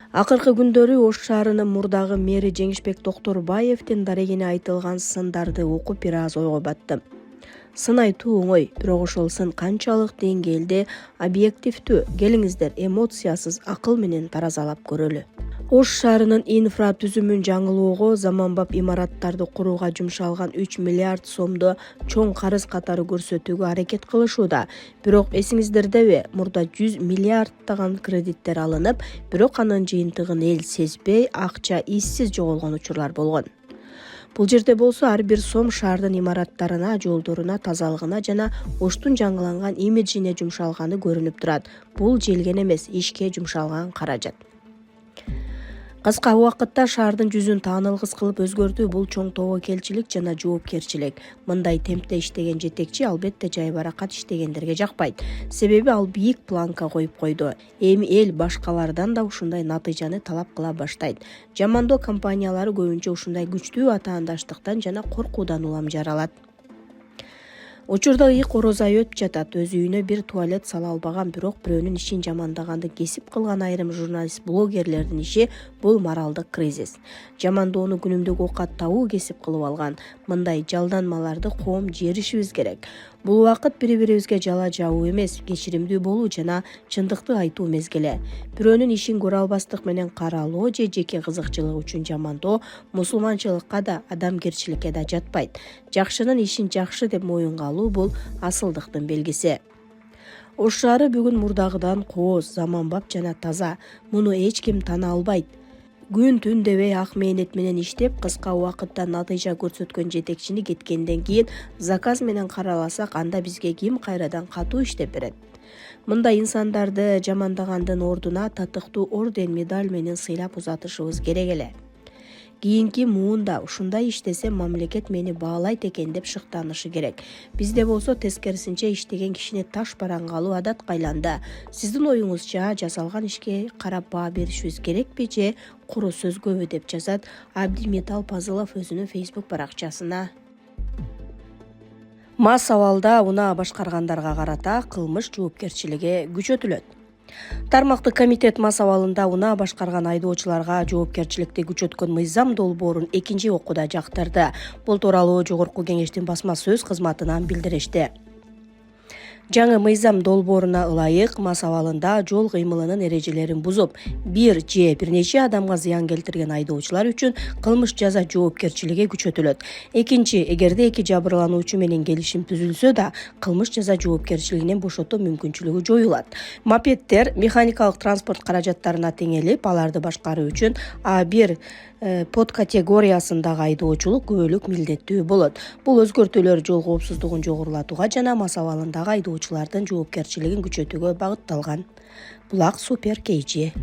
Акыркы күндөрү Ош шаарынын мурдагы мэри Жеңишбек Токторбаевдин дарегине айтылган сындарды окуп бир аз ойго баттым. Сын айтуу оңой, бирок ошол сын канчалык деңгээлде объективдүү? Келиңиздер эмоциясыз акыл менен таразалап көрөлү. Ош шаарынын инфратүзүмүн жаңылоого, заманбап имараттарды курууга жумшалган 3 миллиард сомду чоң карыз катары көрсөтүүгө аракет кылышууда. Бирок эсиңиздердеби, мурда 100 миллиардтаган кредиттер алынып, бирок анын жыйынтыгын эл сезбей, акча иссиз жоголгон учурлар болгон. Бул жерде болсо ар бир сом шаардын имараттарына, жолдоруна, тазалыгына жана Оштун жаңыланган имиджине жумшалганы көрүнүп турат. Бул желген эмес, ишке жумшалган каражат. Кыска убакытта шаардын жүзүн таанылгыс кылып өзгөртүү бул чоң тобокелчилик жана жоопкерчилик. Мындай темпте иштеген жетекчи албетте жайбаракат иштегендерге жакпайт. Себеби ал бийик планка коюп койду. Эми эл башкалардан да ушундай натыйжаны талап кыла баштайт. Жамандоо компаниялары көбүнчө ушундай күчтүү атаандаштыктан жана коркуудан улам жаралат. Учурда ыйык орозай өтүп жатат. Өз үйүнө бир туалет сала албаган, бирок бирөөнүн ишин жамандаганды кесип кылган айрым журналист, блогерлердин иши бул моралдык кризис. Жамандоону күнүмдүк оокат табуу кесип кылып алган. Мындай жалданмаларды коом жеришибиз керек. Бул убакыт бири-бирибизге жала жабуу эмес, кечиримдүү болуу жана чындыкты айтуу мезгили. Бирөөнүн ишин көрө албастык менен каралоо же жеке кызыкчылык үчүн жамандоо мусулманчылыкка да, адамгерчиликке да жатпайт. Жакшынын ишин жакшы деп моюнга алуу бул асылдыктын белгиси. Ош шаары бүгүн мурдагыдан кооз, заманбап жана таза. Муну эч ким тана албайт. Күн-түн дебей ак мээнет менен иштеп, кыска убакытта натыйжа көрсөткөн жетекчини кеткенден кийин заказ менен караласак, анда бизге ким кайрадан катуу иштеп берет? Мындай инсандарды жамандагандын ордуна татыктуу орден, медаль менен сыйлап узатышыбыз керек эле. Кийинки муунда ушундай иштесем мамлекет мени баалайт экен деп шыктанышы керек. Бизде болсо тескерисинче иштеген кишини таш бараңга алуу адатка айланды. Сиздин оюңузча жасалган ишке карап баа беришибиз керекпи же куру сөзгөбү деп жазат Абдимитал Пазылов өзүнүн Facebook баракчасына. Мас абалда унаа башкаргандарга карата кылмыш жоопкерчилиги күчөтүлөт. Тармактык комитет мас абалында унаа башкарган айдоочуларга жоопкерчиликти күчөткөн мыйзам долбоорун экинчи окууда жактырды. Бул тууралуу Жогорку Кеңештин басма сөз кызматынан билдиришти. Жаңы мыйзам долбооруна ылайык мас абалында жол кыймылынын эрежелерин бузуп, бир же бир нече адамга зыян келтирген айдоочулар үчүн кылмыш жаза жоопкерчилиги күчөтүлөт. Экинчи, эгерде эки жабырлануучу менен келишим түзүлсө да, кылмыш жаза жоопкерчилигинен бошотуу мүмкүнчүлүгү жоюлат. Мопеддер механикалык транспорт каражаттарына теңелип, аларды башкаруу үчүн А1 подкатегориясындагы айдоочулук күбөлүк милдеттүү болот. Бул өзгөртүүлөр жол коопсуздугун жогорулатууга жана мас абалындагы айдоочулардын жоопкерчилигин күчөтүүгө багытталган. Булак Супер KG.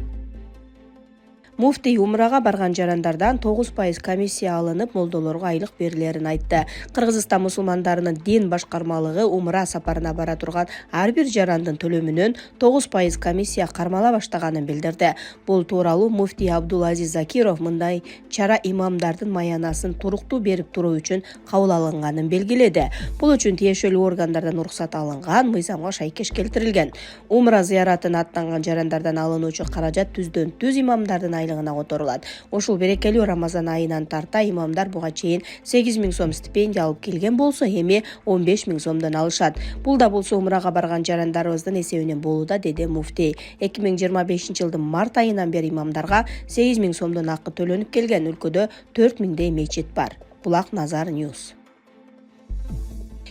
Муфтий умрага барган жарандардан 9% комиссия алынып, молдолорго айлык берилерин айтты. Кыргызстан мусулмандарынын дин башкармалыгы умра сапарына бара турган ар бир жарандын төлөмүнөн 9% комиссия кармала баштаганын билдирди. Бул тууралуу муфтий Абдулазиз Закиров мындай чара имамдардын маянасын туруктуу берип туруу үчүн кабыл алынганын белгиледи. Бул үчүн тиешелүү органдардан уруксат алынган, мыйзамга шайкеш келтирилген. Умра зыяратына аттанган жарандардан алынуучу каражат түздөн түз имамдардын айлыгына которулат. Ошол берекелүү Рамазан айынан тарта имамдар буга чейин 8.000 сом стипендия алып келген болсо, эми 15.000 сомдон алышат. Бул да болсо умрага барган жарандарыбыздын эсебинен болууда, деди муфтий. 2025-жылдын март айынан бери имамдарга 8.000 сомдон акы төлөнүп келген. Өлкөдө 4.000 мечит бар. Булак Назар Ньюс.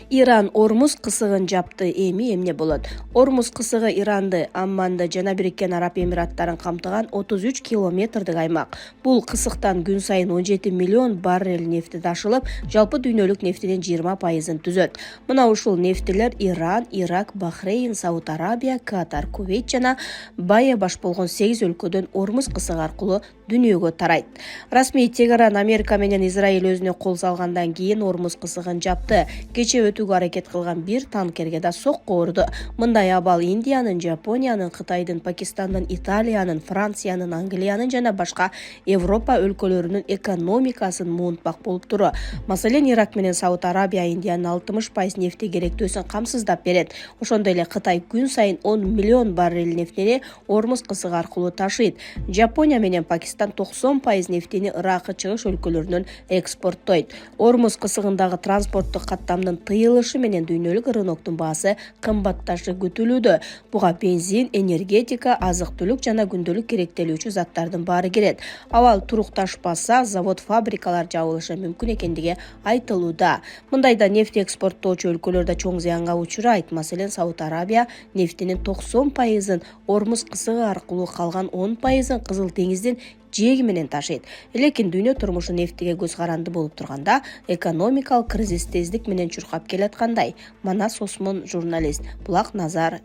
Иран Ормуз кысыгын жапты. Эми эмне болот? Ормуз кысыгы Иранды, Амманды жана Бириккен Араб Эмираттарын камтыган 33 километрдик аймак. Бул кысыктан күн сайын 17 миллион баррель нефти ташылып, жалпы дүйнөлүк нефтинин 20%-ын түзөт. Мына ушул нефтилер Иран, Ирак, Бахрейн, Сауд Арабия, Катар, Кувейт жана байы баш болгон 8 өлкөдөн Ормуз кысыгы аркылуу дүйнөгө тарайт. Расмий Тегеран Америка менен Израиль өзүнө кол салгандан кийин Ормуз кысыгын жапты. Кече өтүүгө аракет кылган бир танкерге да сокко урду. Мындай абал Индиянын, Жапониянын, Кытайдын, Пакистандын, Италиянын, Франциянын, Англиянын жана башка Европа өлкөлөрүнүн экономикасын муунтпак болуптур. Маселен, Ирак менен Сауд Арабия Индиянын 60% нефти керектөөсүн камсыздап берет. Ошондой эле Кытай күн сайын 10 миллион баррель нефтини Ормуз кысыгы аркылуу ташыйт. Жапония менен Пакистан 90% нефтини Ирак, чыгыш өлкөлөрүнөн экспорттойт. Ормуз кысыгындагы транспорттук каттамдын тыйылышы менен дүйнөлүк рыноктун баасы кымбатташы күтүлүүдө. Буга бензин, энергетика, азык-түлүк жана күндөлүк керектелүүчү заттардын баары кирет. Абал турукташпаса, завод-фабрикалар жабылышы мүмкүн экендиги айтылууда. Мындайда нефть экспорттоочу өлкөлөр да чоң зыянга учурайт. Маселен, Сауд Арабия нефтинин 90%-ын Ормуз кысыгы аркылуу, калган 10%-ын Кызыл деңиздин жээги менен ташыйт. Лекин дүйнө турмушу нефтиге көз каранды болуп турганда, экономикалык кризис тездик менен чуркап келаткандай. Манас Осмон, журналист. Булак Назар.